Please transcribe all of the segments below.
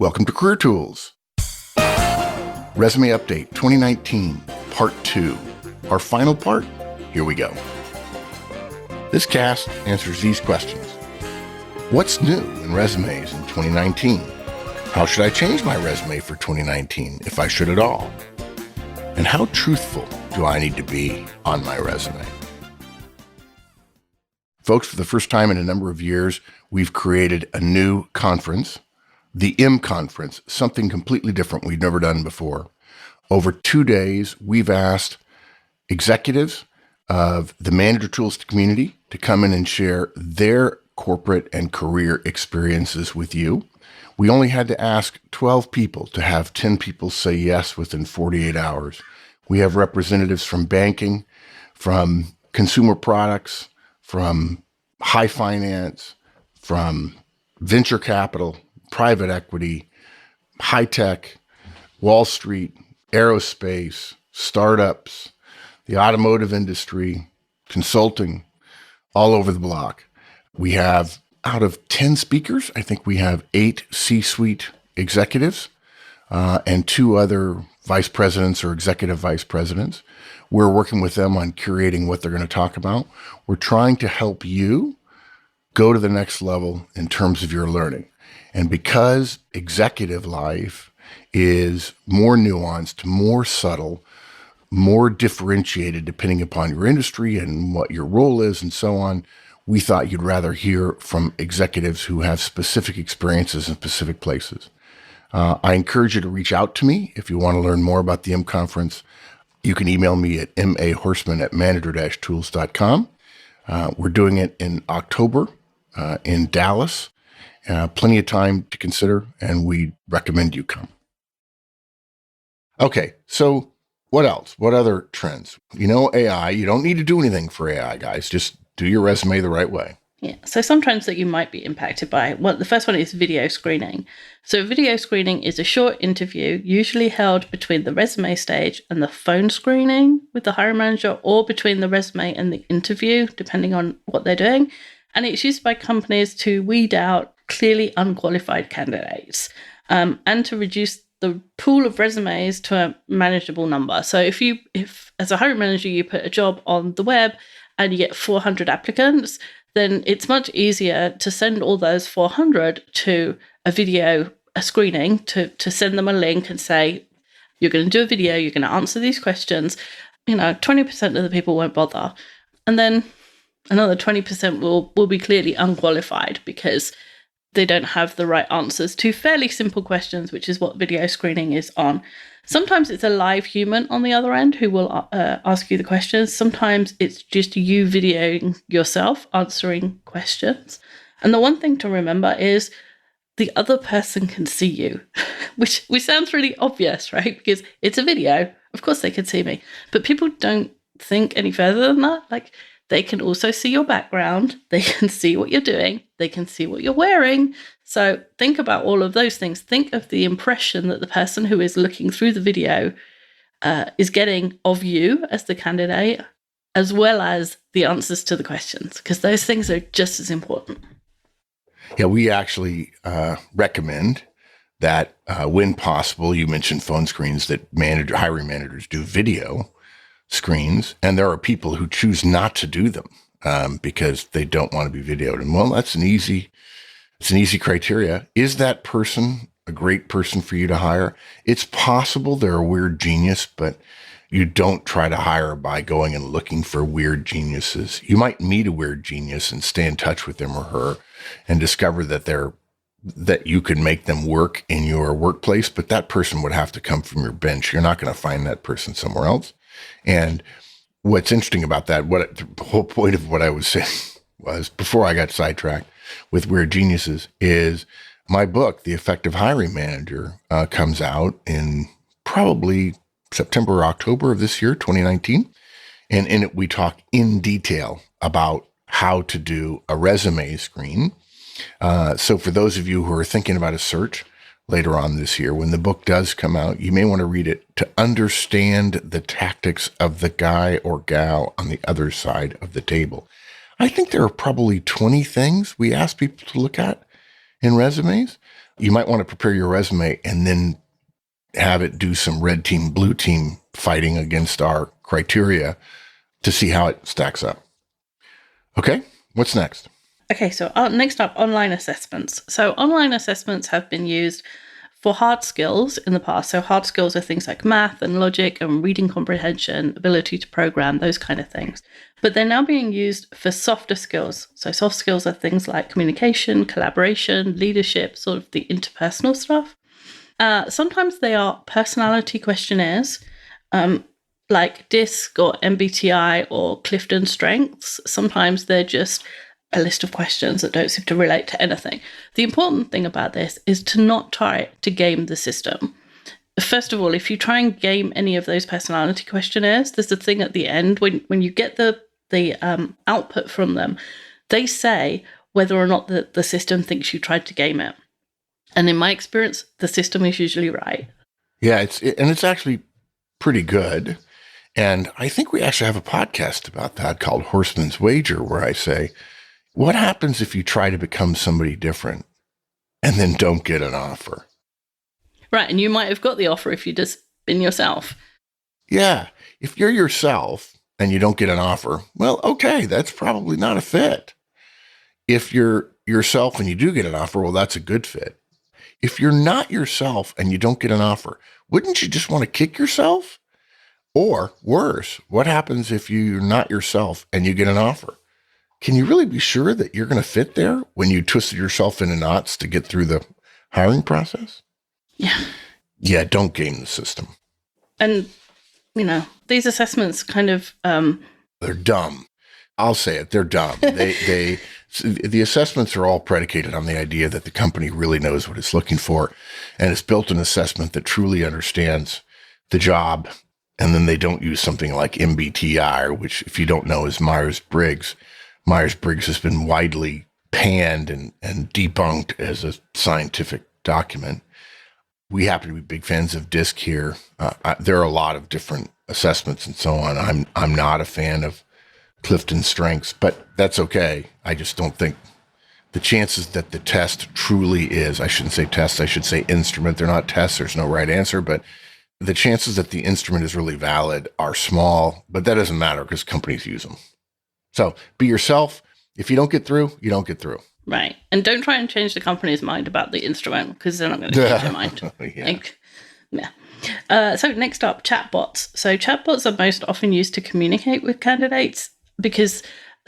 Welcome to Career Tools. Resume Update 2019, Part 2. Our final part? Here we go. This cast answers these questions. What's new in resumes in 2019? How should I change my resume for 2019, if I should at all? And how truthful do I need to be on my resume? Folks, for the first time in a number of years, we've created a new conference, the M Conference, something completely different we've never done before. Over 2 days, we've asked executives of the Manager Tools community to come in and share their corporate and career experiences with you. We only had to ask 12 people to have 10 people say yes within 48 hours. We have representatives from banking, from consumer products, from high finance, from venture capital, private equity, high tech, Wall Street, aerospace, startups, the automotive industry, consulting, all over the block. We have, out of 10 speakers, I think we have 8 C-suite executives and 2 other vice presidents or executive vice presidents. We're working with them on curating what they're going to talk about. We're trying to help you go to the next level in terms of your learning. And because executive life is more nuanced, more subtle, more differentiated depending upon your industry and what your role is and so on, we thought you'd rather hear from executives who have specific experiences in specific places. I encourage you to reach out to me if you want to learn more about the M Conference. You can email me at mahorseman@manager-tools.com. We're doing it in October in Dallas. Plenty of time to consider, and we recommend you come. Okay, so what else? What other trends? You know, AI, you don't need to do anything for AI, guys. Just do your resume the right way. Yeah, so some trends that you might be impacted by. Well, the first one is video screening. So video screening is a short interview, usually held between the resume stage and the phone screening with the hiring manager, or between the resume and the interview, depending on what they're doing. And it's used by companies to weed out clearly unqualified candidates and to reduce the pool of resumes to a manageable number. So if as a hiring manager, you put a job on the web and you get 400 applicants, then it's much easier to send all those 400 to a screening, to send them a link and say, you're going to do a video, you're going to answer these questions. 20% of the people won't bother. And then another 20% will be clearly unqualified because they don't have the right answers to fairly simple questions, which is what video screening is on. Sometimes it's a live human on the other end who will ask you the questions. Sometimes it's just you videoing yourself answering questions. And the one thing to remember is the other person can see you, which sounds really obvious, right? Because it's a video. Of course they can see me. But people don't think any further than that. Like, they can also see your background. They can see what you're doing. They can see what you're wearing. So think about all of those things. Think of the impression that the person who is looking through the video is getting of you as the candidate, as well as the answers to the questions, because those things are just as important. Yeah, we actually recommend that when possible, you mentioned phone screens, that hiring managers do video screens, and there are people who choose not to do them because they don't want to be videoed. And well, that's an easy criteria. Is that person a great person for you to hire? It's possible they're a weird genius, but you don't try to hire by going and looking for weird geniuses. You might meet a weird genius and stay in touch with him or her and discover that you can make them work in your workplace, but that person would have to come from your bench. You're not going to find that person somewhere else. And what's interesting about that, the whole point of what I was saying was, before I got sidetracked with weird geniuses, is my book, The Effective Hiring Manager, comes out in probably September or October of this year, 2019. And in it, we talk in detail about how to do a resume screen. So for those of you who are thinking about a search later on this year, when the book does come out, you may want to read it to understand the tactics of the guy or gal on the other side of the table. I think there are probably 20 things we ask people to look at in resumes. You might want to prepare your resume and then have it do some red team, blue team fighting against our criteria to see how it stacks up. Okay, what's next? Okay, so next up, online assessments. So online assessments have been used for hard skills in the past. So hard skills are things like math and logic and reading comprehension, ability to program, those kind of things. But they're now being used for softer skills. So soft skills are things like communication, collaboration, leadership, sort of the interpersonal stuff. Sometimes they are personality questionnaires, like DISC or MBTI or Clifton Strengths. Sometimes they're just a list of questions that don't seem to relate to anything. The important thing about this is to not try to game the system. First of all, if you try and game any of those personality questionnaires, there's a thing at the end when you get the output from them, they say whether or not the system thinks you tried to game it. And in my experience, the system is usually right. Yeah, it's actually pretty good. And I think we actually have a podcast about that called Horseman's Wager, where I say, what happens if you try to become somebody different and then don't get an offer? Right, and you might have got the offer if you just been yourself. Yeah, if you're yourself and you don't get an offer, well, okay, that's probably not a fit. If you're yourself and you do get an offer, well, that's a good fit. If you're not yourself and you don't get an offer, wouldn't you just want to kick yourself? Or worse, what happens if you're not yourself and you get an offer? Can you really be sure that you're going to fit there when you twisted yourself into knots to get through the hiring process? Yeah. Yeah, don't game the system. And, these assessments kind of... They're dumb. I'll say it. They're dumb. The assessments are all predicated on the idea that the company really knows what it's looking for, and it's built an assessment that truly understands the job. And then they don't use something like MBTI, which, if you don't know, is Myers-Briggs. Myers-Briggs has been widely panned and debunked as a scientific document. We happen to be big fans of DISC here. There are a lot of different assessments and so on. I'm not a fan of Clifton Strengths, but that's okay. I just don't think the chances that the test truly is, I shouldn't say test, I should say instrument. They're not tests. There's no right answer, but the chances that the instrument is really valid are small, but that doesn't matter because companies use them. So be yourself. If you don't get through, you don't get through. Right. And don't try and change the company's mind about the instrument because they're not going to change their mind. Yeah. So next up, chatbots. So chatbots are most often used to communicate with candidates because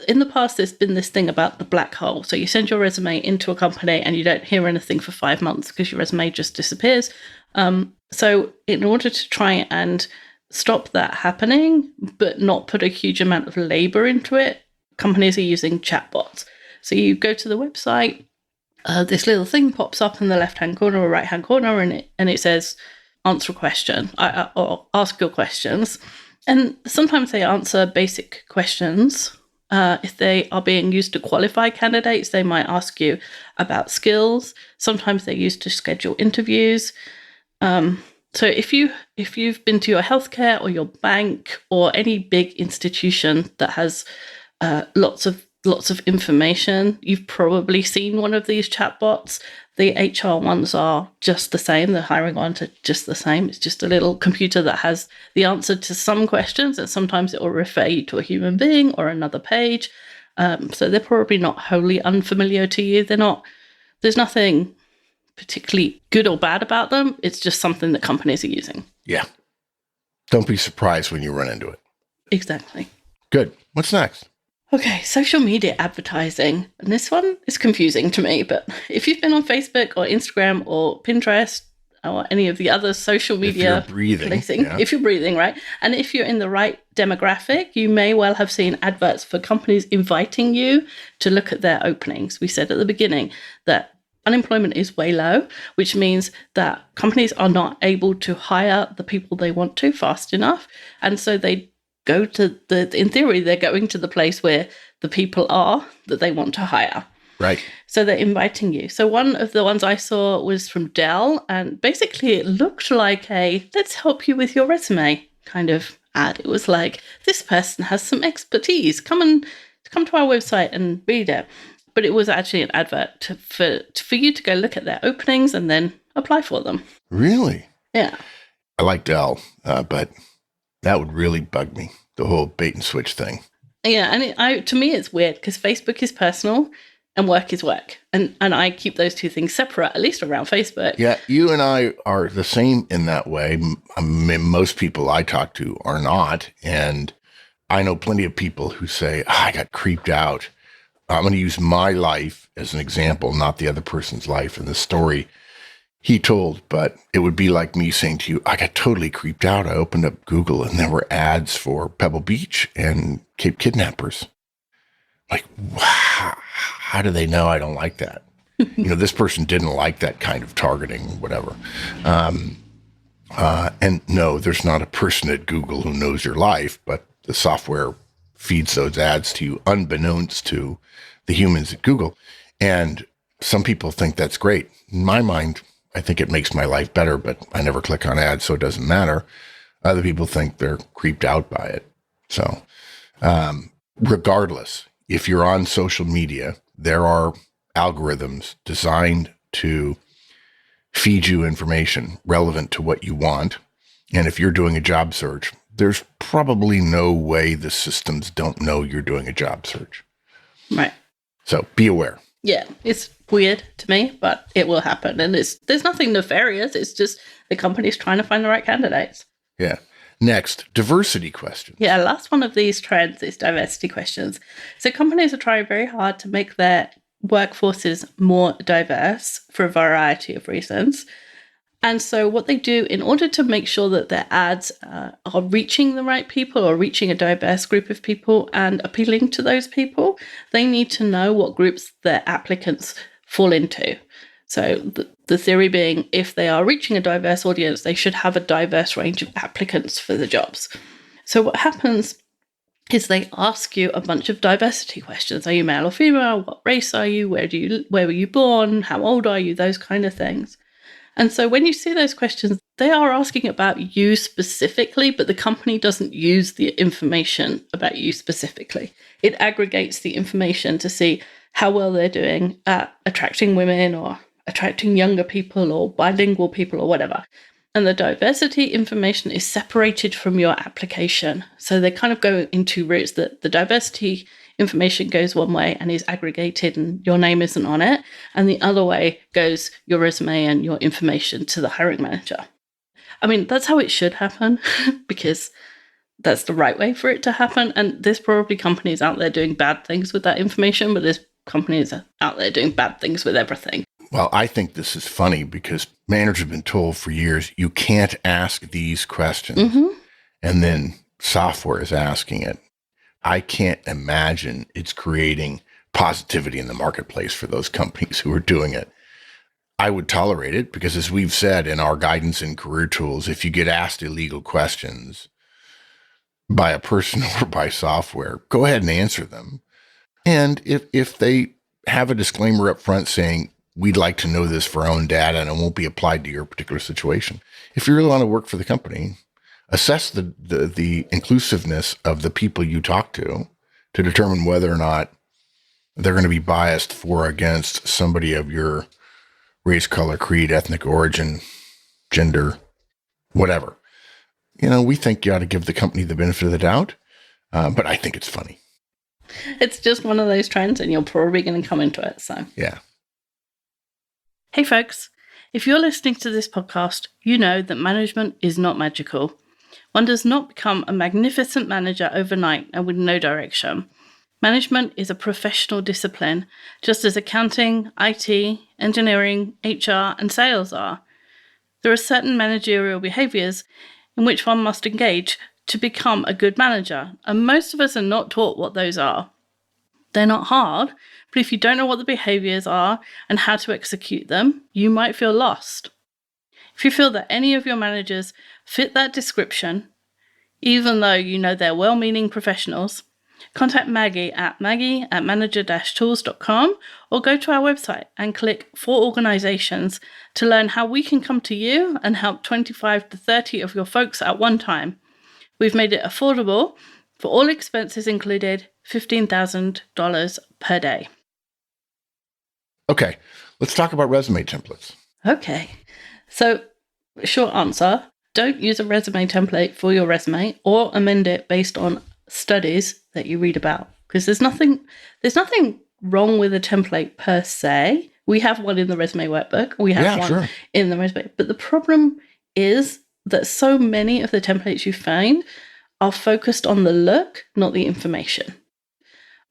in the past, there's been this thing about the black hole. So you send your resume into a company and you don't hear anything for 5 months because your resume just disappears. So in order to try and stop that happening, but not put a huge amount of labor into it, companies are using chatbots. So you go to the website, this little thing pops up in the left-hand corner or right-hand corner, and it says, answer a question, or ask your questions. And sometimes they answer basic questions. If they are being used to qualify candidates, they might ask you about skills. Sometimes they're used to schedule interviews. So if you've been to your healthcare or your bank or any big institution that has lots of information, you've probably seen one of these chatbots. The HR ones are just the same. The hiring ones are just the same. It's just a little computer that has the answer to some questions, and sometimes it will refer you to a human being or another page. So they're probably not wholly unfamiliar to you. There's nothing particularly good or bad about them. It's just something that companies are using. Yeah. Don't be surprised when you run into it. Exactly. Good. What's next? Okay, social media advertising. And this one is confusing to me, but if you've been on Facebook or Instagram or Pinterest or any of the other social media if you're breathing, if you're breathing, right? And if you're in the right demographic, you may well have seen adverts for companies inviting you to look at their openings. We said at the beginning that unemployment is way low, which means that companies are not able to hire the people they want to fast enough. And so they go to in theory, they're going to the place where the people are that they want to hire. Right. So they're inviting you. So one of the ones I saw was from Dell, and basically it looked like a let's help you with your resume kind of ad. It was like, this person has some expertise. Come to our website and read it. but it was actually an advert for you to go look at their openings and then apply for them. Really? Yeah. I like Dell, but that would really bug me, the whole bait and switch thing. Yeah, and to me, it's weird because Facebook is personal and work is work. And I keep those two things separate, at least around Facebook. Yeah, you and I are the same in that way. Most people I talk to are not. And I know plenty of people who say, I got creeped out. I'm going to use my life as an example, not the other person's life in the story he told. But it would be like me saying to you, I got totally creeped out. I opened up Google and there were ads for Pebble Beach and Cape Kidnappers. Like, wow, how do they know I don't like that? This person didn't like that kind of targeting, whatever. And no, there's not a person at Google who knows your life, but the software feeds those ads to you unbeknownst to the humans at Google. And some people think that's great. In my mind, I think it makes my life better, but I never click on ads, so it doesn't matter. Other people think they're creeped out by it. So regardless, if you're on social media, there are algorithms designed to feed you information relevant to what you want. And if you're doing a job search, there's probably no way the systems don't know you're doing a job search. Right. So be aware. Yeah, it's weird to me, but it will happen. And there's nothing nefarious. It's just the company's trying to find the right candidates. Yeah. Next, diversity questions. Yeah, last one of these trends is diversity questions. So companies are trying very hard to make their workforces more diverse for a variety of reasons. And so what they do in order to make sure that their ads are reaching the right people or reaching a diverse group of people and appealing to those people, they need to know what groups their applicants fall into. So the theory being, if they are reaching a diverse audience, they should have a diverse range of applicants for the jobs. So what happens is they ask you a bunch of diversity questions. Are you male or female? What race are you? Where were you born? How old are you? Those kind of things. And so when you see those questions, they are asking about you specifically, but the company doesn't use the information about you specifically. It aggregates the information to see how well they're doing at attracting women or attracting younger people or bilingual people or whatever. And the diversity information is separated from your application. So they kind of go in two routes. The diversity information goes one way and is aggregated and your name isn't on it. And the other way goes your resume and your information to the hiring manager. I mean, that's how it should happen because that's the right way for it to happen. And there's probably companies out there doing bad things with that information, but there's companies out there doing bad things with everything. Well, I think this is funny because managers have been told for years, you can't ask these questions. Mm-hmm. And then software is asking it. I can't imagine it's creating positivity in the marketplace for those companies who are doing it. I would tolerate it because, as we've said in our guidance and career tools, if you get asked illegal questions by a person or by software, go ahead and answer them. And if they have a disclaimer up front saying, we'd like to know this for our own data and it won't be applied to your particular situation. If you really want to work for the company, assess the inclusiveness of the people you talk to determine whether or not they're going to be biased for or against somebody of your race, color, creed, ethnic origin, gender, whatever. We think you ought to give the company the benefit of the doubt, but I think it's funny. It's just one of those trends and you're probably going to come into it. So yeah. Hey folks, if you're listening to this podcast, you know that management is not magical. One does not become a magnificent manager overnight and with no direction. Management is a professional discipline, just as accounting, IT, engineering, HR, and sales are. There are certain managerial behaviours in which one must engage to become a good manager, and most of us are not taught what those are. They're not hard, but if you don't know what the behaviours are and how to execute them, you might feel lost. If you feel that any of your managers fit that description, even though you know they're well-meaning professionals, contact Maggie at manager-tools.com or go to our website and click For Organisations to learn how we can come to you and help 25 to 30 of your folks at one time. We've made it affordable for all expenses included, $15,000 per day. Okay, let's talk about resume templates. Okay. So, short answer, don't use a resume template for your resume or amend it based on studies that you read about, because there's nothing wrong with a template per se. We have one in the resume workbook. We have one in the resume. But the problem is that so many of the templates you find are focused on the look, not the information.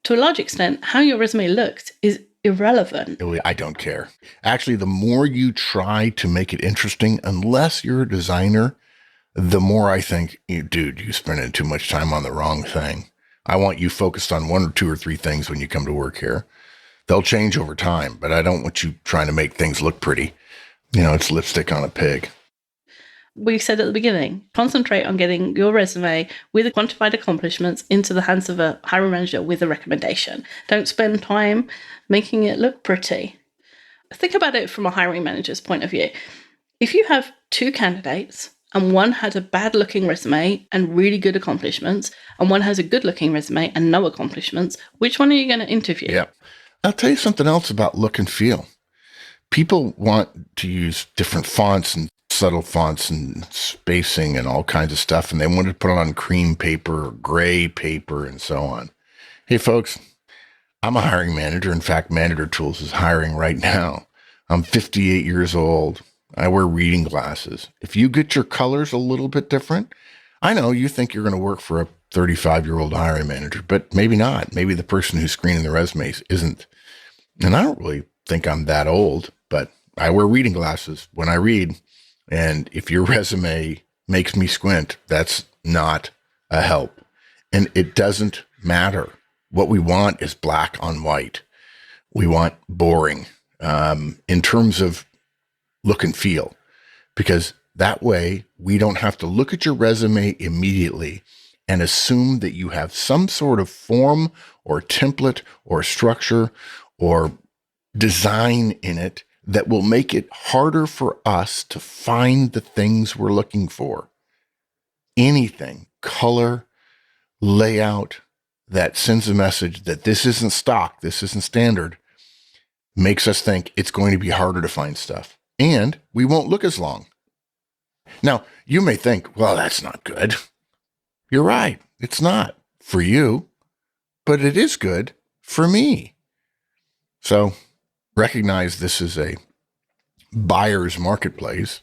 To a large extent, how your resume looks is irrelevant. I don't care. Actually, the more you try to make it interesting, unless you're a designer, the more I think, dude, you're spending too much time on the wrong thing. I want you focused on 1 or 2 or 3 things when you come to work here. They'll change over time, but I don't want you trying to make things look pretty. It's lipstick on a pig. We said at the beginning, concentrate on getting your resume with quantified accomplishments into the hands of a hiring manager with a recommendation. Don't spend time making it look pretty. Think about it from a hiring manager's point of view. If you have 2 candidates and one had a bad looking resume and really good accomplishments, and one has a good looking resume and no accomplishments, which one are you going to interview? Yeah. I'll tell you something else about look and feel. People want to use different fonts and subtle fonts and spacing and all kinds of stuff, and they want to put it on cream paper or gray paper and so on. Hey, folks, I'm a hiring manager. In fact, Manager Tools is hiring right now. I'm 58 years old. I wear reading glasses. If you get your colors a little bit different, I know you think you're going to work for a 35-year-old hiring manager, but maybe not. Maybe the person who's screening the resumes isn't. And I don't really think I'm that old, but I wear reading glasses when I read. And if your resume makes me squint, that's not a help. And it doesn't matter. What we want is black on white. We want boring in terms of look and feel, because that way we don't have to look at your resume immediately and assume that you have some sort of form or template or structure or design in it that will make it harder for us to find the things we're looking for. Anything, color, layout, that sends a message that this isn't stock, this isn't standard, makes us think it's going to be harder to find stuff. And we won't look as long. Now, you may think, well, that's not good. You're right. It's not for you, but it is good for me. So recognize this is a buyer's marketplace,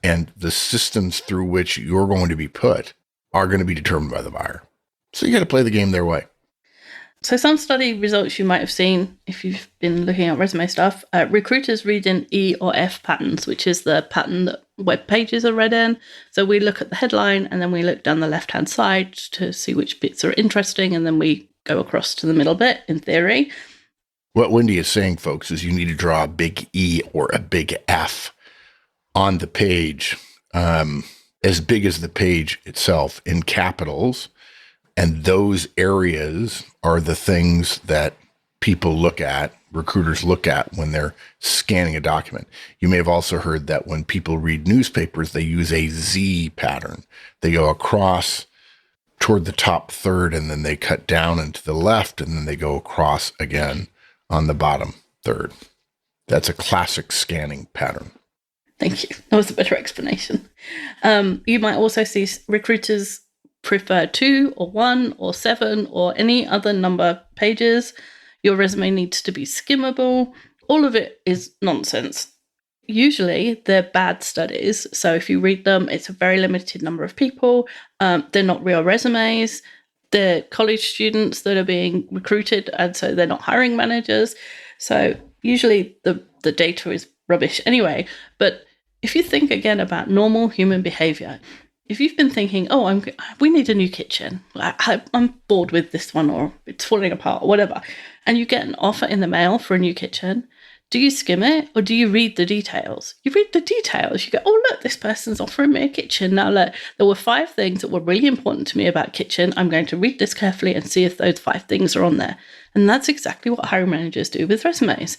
and the systems through which you're going to be put are going to be determined by the buyer. So you got to play the game their way. So some study results you might have seen if you've been looking at resume stuff, recruiters read in E or F patterns, which is the pattern that web pages are read in. So we look at the headline and then we look down the left-hand side to see which bits are interesting, and then we go across to the middle bit in theory. What Wendy is saying, folks, is you need to draw a big E or a big F on the page, as big as the page itself in capitals. And those areas are the things that people look at, recruiters look at when they're scanning a document. You may have also heard that when people read newspapers, they use a Z pattern. They go across toward the top third, and then they cut down and to the left, and then they go across again on the bottom third. That's a classic scanning pattern. Thank you. That was a better explanation. You might also see recruiters prefer 2 or 1 or 7 or any other number pages. Your resume needs to be skimmable. All of it is nonsense. Usually they're bad studies. So if you read them, it's a very limited number of people. They're not real resumes. They're college students that are being recruited, and so they're not hiring managers. So usually the data is rubbish anyway. But if you think again about normal human behavior, if you've been thinking, oh, we need a new kitchen, I'm bored with this one, or it's falling apart, or whatever, and you get an offer in the mail for a new kitchen, do you skim it or do you read the details? You read the details. You go, oh, look, this person's offering me a kitchen. Now, look, there were 5 things that were really important to me about kitchen. I'm going to read this carefully and see if those 5 things are on there. And that's exactly what hiring managers do with resumes.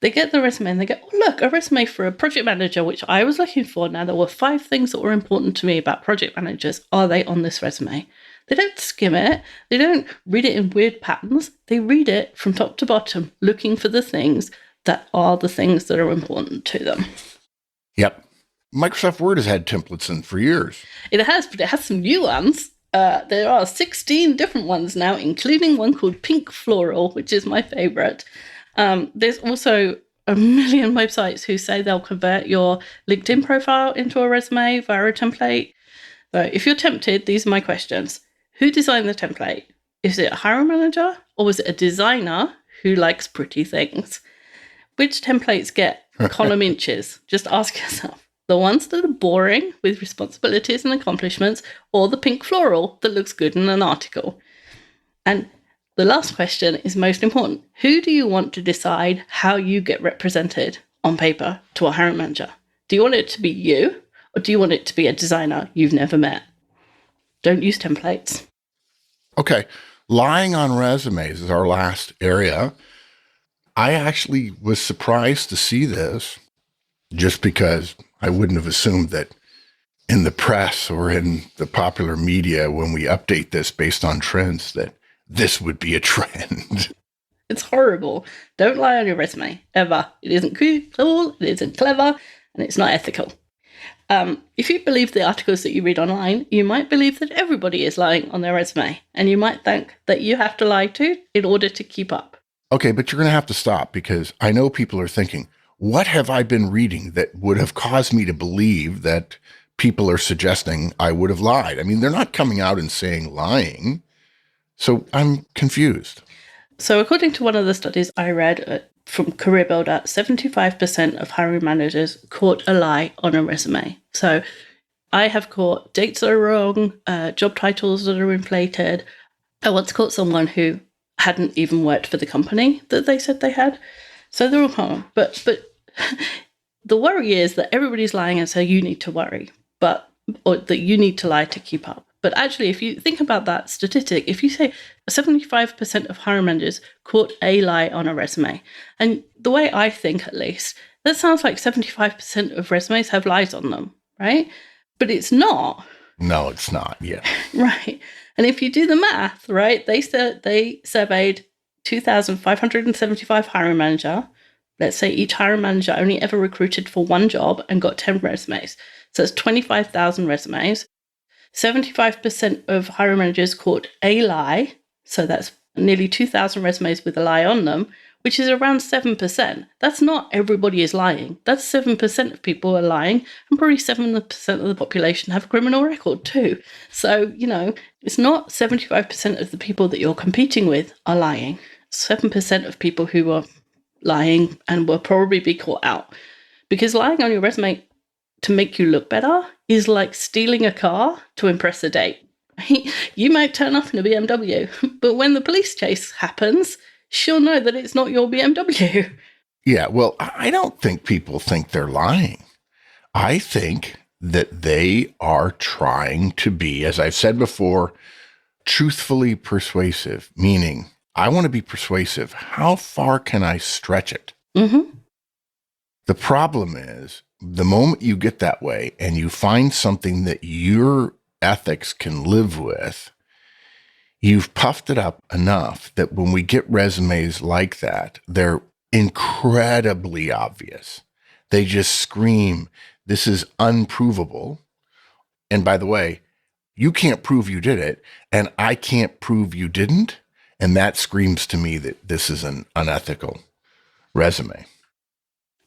They get the resume and they go, oh, look, a resume for a project manager, which I was looking for. Now, there were 5 things that were important to me about project managers. Are they on this resume? They don't skim it. They don't read it in weird patterns. They read it from top to bottom, looking for the things that are the things that are important to them. Yep. Microsoft Word has had templates in for years. It has, but it has some new ones. There are 16 different ones now, including one called Pink Floral, which is my favorite. There's also a million websites who say they'll convert your LinkedIn profile into a resume via a template. So if you're tempted, these are my questions. Who designed the template? Is it a hiring manager or was it a designer who likes pretty things? Which templates get column inches? Just ask yourself. The ones that are boring with responsibilities and accomplishments, or the pink floral that looks good in an article? And the last question is most important. Who do you want to decide how you get represented on paper to a hiring manager? Do you want it to be you, or do you want it to be a designer you've never met? Don't use templates. Okay. Lying on resumes is our last area. I actually was surprised to see this, just because I wouldn't have assumed that in the press or in the popular media, when we update this based on trends, that this would be a trend. It's horrible. Don't lie on your resume, ever. It isn't cool, it isn't clever, and it's not ethical. If you believe the articles that you read online, you might believe that everybody is lying on their resume, and you might think that you have to lie too in order to keep up. Okay, but you're going to have to stop, because I know people are thinking, what have I been reading that would have caused me to believe that people are suggesting I would have lied? I mean, they're not coming out and saying lying. So I'm confused. So according to one of the studies I read from Career Builder, 75% of hiring managers caught a lie on a resume. So I have caught dates that are wrong, job titles that are inflated. I once caught someone who hadn't even worked for the company that they said they had. So they're all common. But the worry is that everybody's lying, and so you need to worry, or that you need to lie to keep up. But actually, if you think about that statistic, if you say 75% of hiring managers caught a lie on a resume, and the way I think, at least, that sounds like 75% of resumes have lies on them, right? But it's not. No, it's not. Yeah. Right. And if you do the math, right, they surveyed 2,575 hiring manager. Let's say each hiring manager only ever recruited for one job and got 10 resumes. So it's 25,000 resumes. 75% of hiring managers caught a lie. So that's nearly 2,000 resumes with a lie on them, which is around 7%. That's not everybody is lying. That's 7% of people are lying, and probably 7% of the population have a criminal record too. So, it's not 75% of the people that you're competing with are lying. 7% of people who are lying and will probably be caught out. Because lying on your resume to make you look better is like stealing a car to impress a date. You might turn up in a BMW, but when the police chase happens, she'll know that it's not your BMW. Yeah, well, I don't think people think they're lying. I think that they are trying to be, as I've said before, truthfully persuasive, meaning I want to be persuasive. How far can I stretch it? Mm-hmm. The problem is, the moment you get that way and you find something that your ethics can live with, you've puffed it up enough that when we get resumes like that, they're incredibly obvious. They just scream, this is unprovable. And by the way, you can't prove you did it, and I can't prove you didn't. And that screams to me that this is an unethical resume.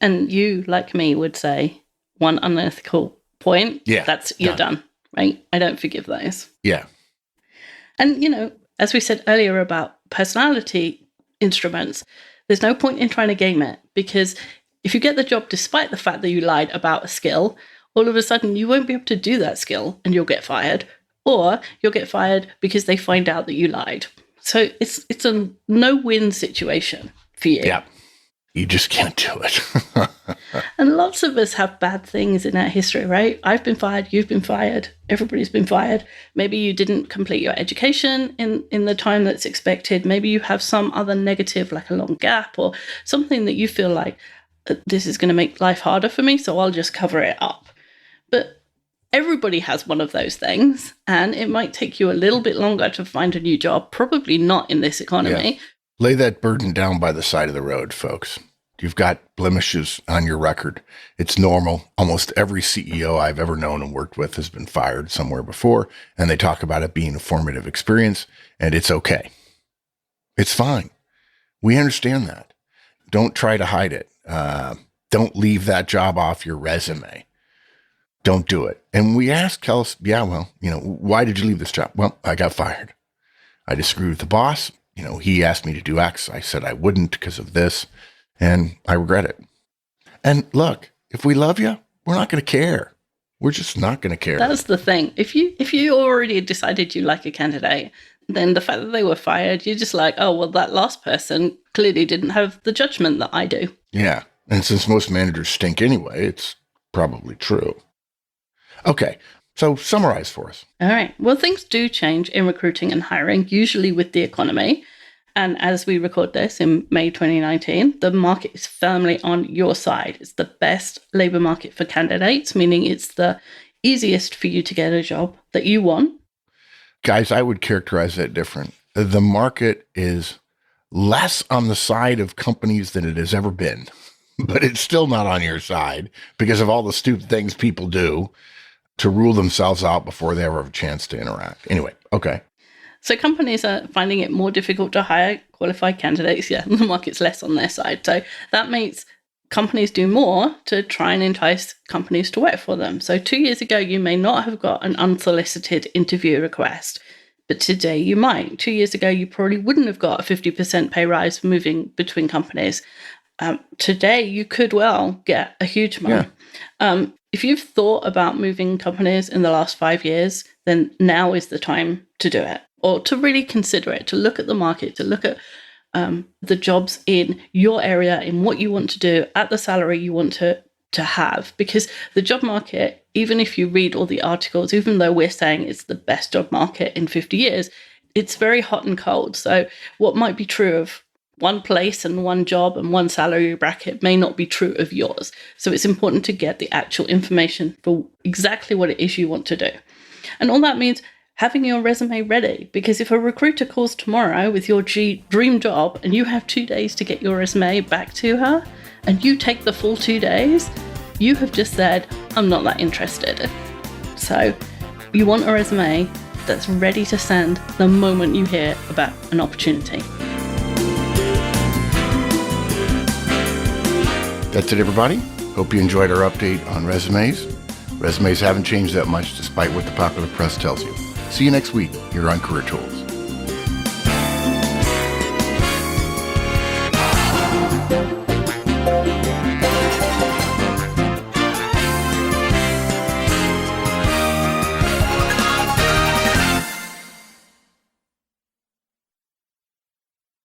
And you, like me, would say one unethical point, you're done, right? I don't forgive those. Yeah. And, as we said earlier about personality instruments, there's no point in trying to game it, because if you get the job despite the fact that you lied about a skill, all of a sudden you won't be able to do that skill and you'll get fired, or you'll get fired because they find out that you lied. So it's a no-win situation for you. Yeah. You just can't do it. And lots of us have bad things in our history, right? I've been fired, you've been fired, everybody's been fired. Maybe you didn't complete your education in the time that's expected. Maybe you have some other negative, like a long gap or something that you feel like this is going to make life harder for me, so I'll just cover it up. But everybody has one of those things, and it might take you a little bit longer to find a new job, probably not in this economy. Yeah. Lay that burden down by the side of the road, folks. You've got blemishes on your record. It's normal. Almost every CEO I've ever known and worked with has been fired somewhere before, and they talk about it being a formative experience, and it's okay. It's fine. We understand that. Don't try to hide it. Don't leave that job off your resume. Don't do it. And we asked Kellis, why did you leave this job? Well, I got fired. I disagreed with the boss. He asked me to do X. I said I wouldn't because of this, and I regret it. And look, if we love you, we're not going to care. We're just not going to care. That's the thing. If you already decided you like a candidate, then the fact that they were fired, you're just like, oh, well, that last person clearly didn't have the judgment that I do. Yeah. And since most managers stink anyway, it's probably true. Okay. So summarize for us. All right. Well, things do change in recruiting and hiring, usually with the economy. And as we record this in May 2019, the market is firmly on your side. It's the best labor market for candidates, meaning it's the easiest for you to get a job that you want. Guys, I would characterize that different. The market is less on the side of companies than it has ever been, but it's still not on your side because of all the stupid things people do to rule themselves out before they ever have a chance to interact. Anyway, okay. So companies are finding it more difficult to hire qualified candidates. Yeah, the market's less on their side. So that makes companies do more to try and entice companies to work for them. So 2 years ago, you may not have got an unsolicited interview request, but today you might. 2 years ago, you probably wouldn't have got a 50% pay rise for moving between companies. Today, you could well get a huge amount. Yeah. If you've thought about moving companies in the last 5 years, then now is the time to do it, or to really consider it, to look at the market, to look at the jobs in your area, in what you want to do, at the salary you want to have. Because the job market, even if you read all the articles, even though we're saying it's the best job market in 50 years, it's very hot and cold. So what might be true of one place and one job and one salary bracket may not be true of yours. So it's important to get the actual information for exactly what it is you want to do. And all that means having your resume ready, because if a recruiter calls tomorrow with your dream job and you have 2 days to get your resume back to her and you take the full 2 days, you have just said, I'm not that interested. So you want a resume that's ready to send the moment you hear about an opportunity. That's it, everybody. Hope you enjoyed our update on resumes. Resumes haven't changed that much despite what the popular press tells you. See you next week here on Career Tools.